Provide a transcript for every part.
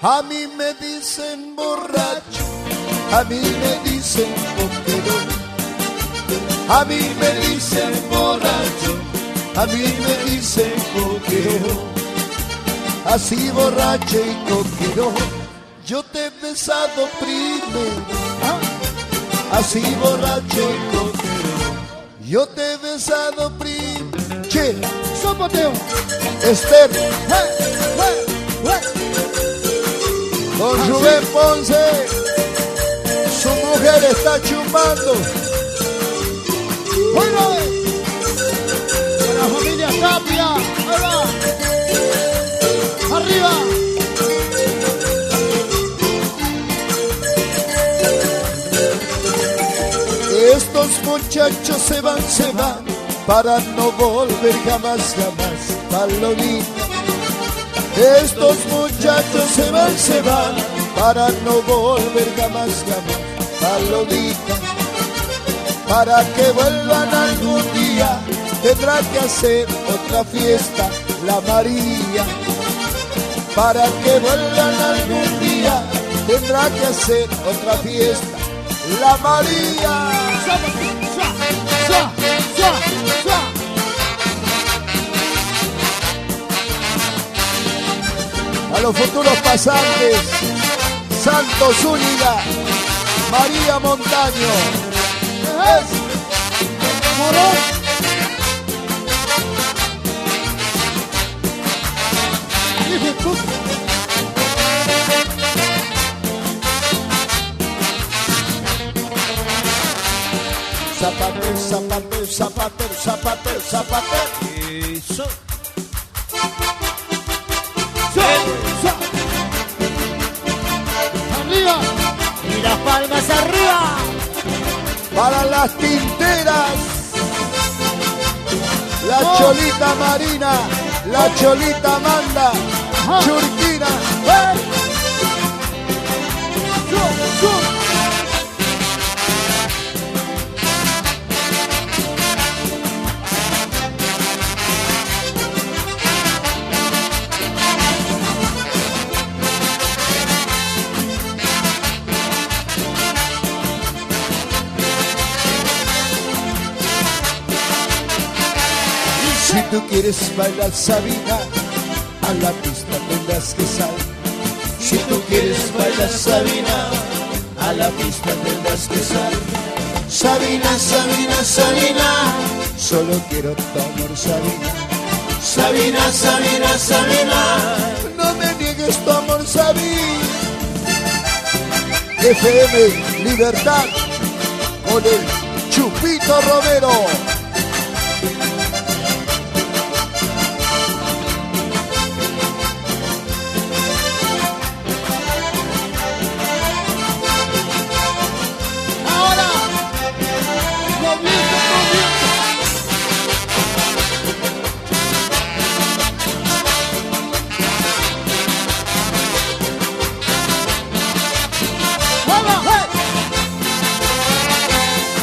A mí me dicen borracho, a mí me dicen coquero, a mí me dicen borracho, a mí me dicen coquero. Así borracho y coquero, yo te he besado primero. Así borracho y coquero, yo te he besado primero. Che, Zapateo, Esther, con Rubén Ponce, su mujer está chupando. Bueno, con la familia Tapia, ahí va. Arriba. Estos muchachos se van para no volver jamás, jamás, palomita. Estos muchachos se van para no volver jamás, jamás, palomita. Para que vuelvan algún día tendrá que hacer otra fiesta la María. Para que vuelvan algún día tendrá que hacer otra fiesta la María. A los futuros pasantes, Santos Zúñiga, María Montaño, Morón. Zapatero, zapatero, zapatero, zapatero, zapatero. Eso. Arriba. Y las palmas arriba. Para las tinteras, la Cholita Marina, la Cholita Amanda, Churquina. Si tú quieres bailar Sabina, a la pista tendrás que salir. Si tú quieres bailar Sabina, a la pista tendrás que salir. Sabina, Sabina, Sabina, solo quiero tu amor, Sabina. Sabina, Sabina, Sabina, no me niegues tu amor, Sabina. FM Libertad con el Chupito Romero.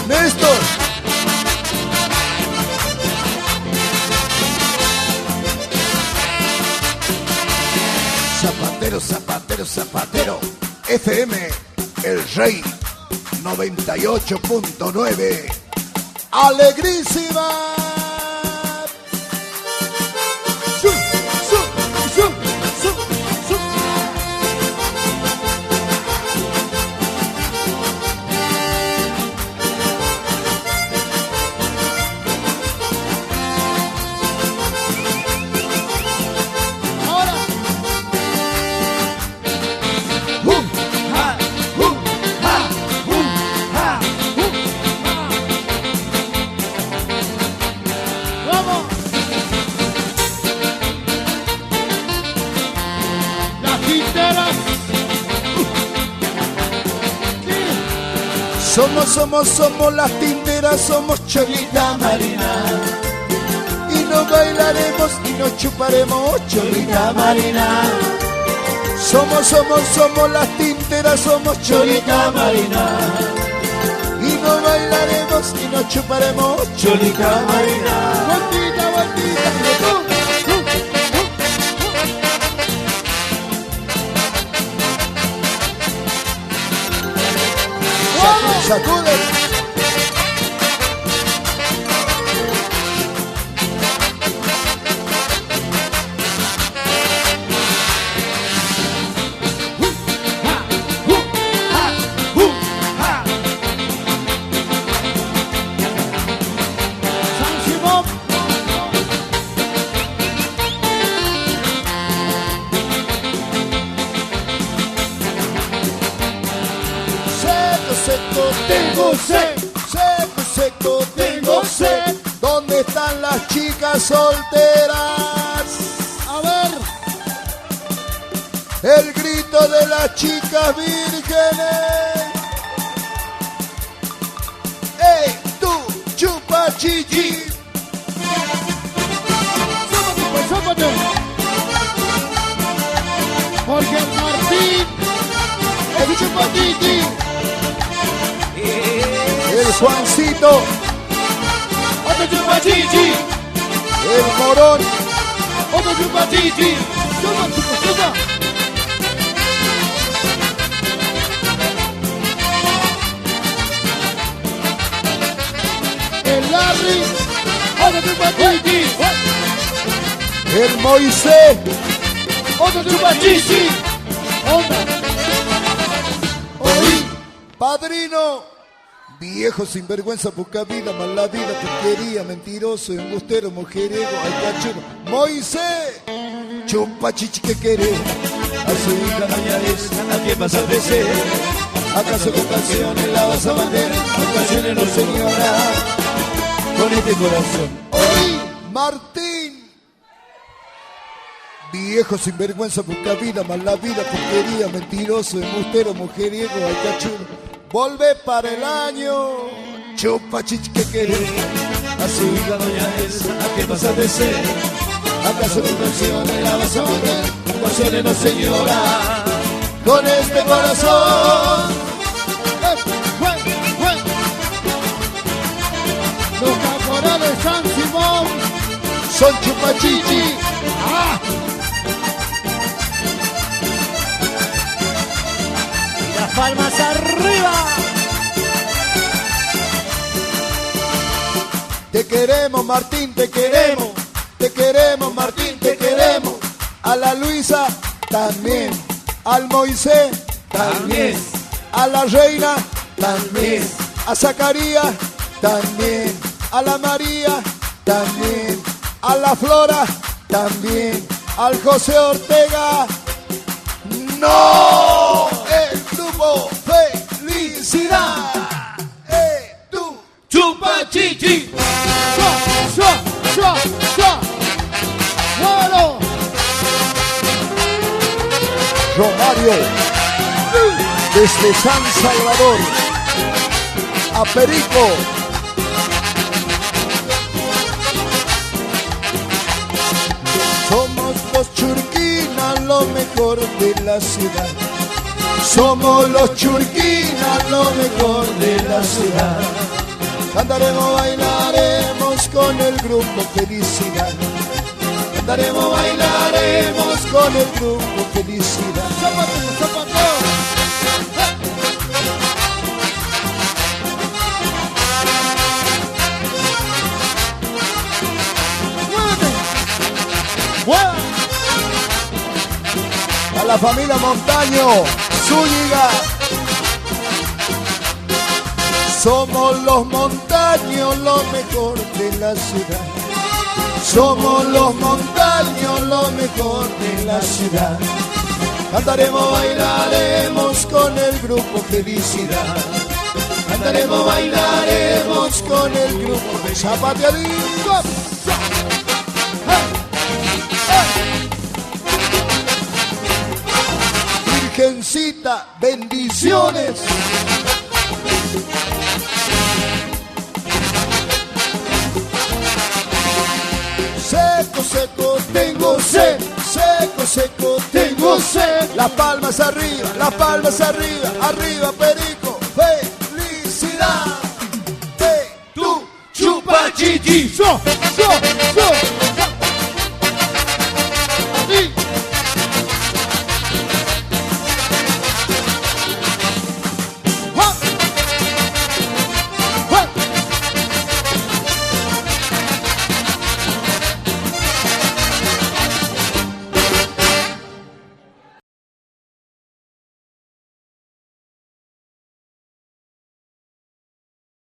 Néstor. Zapatero, zapatero, zapatero. FM El Rey 98.9. Alegrísima. Somos las tinteras, somos Cholita Marina. Y nos bailaremos y nos chuparemos, Cholita Marina. Somos las tinteras, somos Cholita Marina. Y nos bailaremos y nos chuparemos, Cholita Marina. Bandita, bandita, Sacuden. Tengo sed, seco, seco, tengo sed. ¿Dónde están las chicas solteras? A ver, El grito de las chicas vírgenes. ¡Ey, tú, chupa chichi! súbate, pues, súbate. Porque el Martín es chupatiti. El Juancito, Otro chupatiti. el Morón, Otro chupatiti. Suba, suba, suba. El Larry. Otro chupatiti. el Moisés, Otro chupatiti. Onda. Oí. Padrino. Viejo sinvergüenza, poca vida, mala vida, porquería, mentiroso, embustero, mujeriego, ay cachudo. Moisés, chupa chichi que querés, a su hija doña esa, ¿a quién vas a ofrecer? ¿Acaso con canciones la vas a mantener? Con canciones no, señora, con este corazón. Hoy, Martín. Viejo sinvergüenza, poca vida, mala vida, porquería, mentiroso, embustero, mujeriego, ay cachudo. Volve para el año, chupa chichi que querés, a su hija doña esa, ¿a qué vas a decir? ¿Acaso con canciones la vas a volver? Con canciones no, señora, con este corazón. Los caporales San Simón Son chupa chichi. ¡Ah! Las palmas arriba. Te queremos, Martín, te queremos. Te queremos, Martín, te queremos. A la Luisa también. Al Moisés también. A la Reina también. A Zacarías también. A la María también. A la Flora también. Al José Ortega. ¡No! El grupo Felicidad. Tú. Chupa chichi. ¡Suá! ¡Bueno! Romario. Desde San Salvador. A Perico. Somos los Churquinas, lo mejor de la ciudad. Somos los Churquinas, lo mejor de la ciudad. Cantaremos, bailaremos con el grupo Felicidad. Cantaremos, bailaremos con el grupo Felicidad. ¡Zapateo! ¡Muévete! A la familia Montaño, Zúñiga. Somos los montaños, lo mejor de la ciudad. Somos los montaños, lo mejor de la ciudad. Cantaremos, bailaremos con el grupo Felicidad. Cantaremos, bailaremos con el grupo de Zapateadito. Virgencita, bendiciones. Seco, seco, tengo sed. Seco, seco, tengo sed. Las palmas arriba, arriba, Perico. Felicidad. Tú, chupa chichi. ¡So!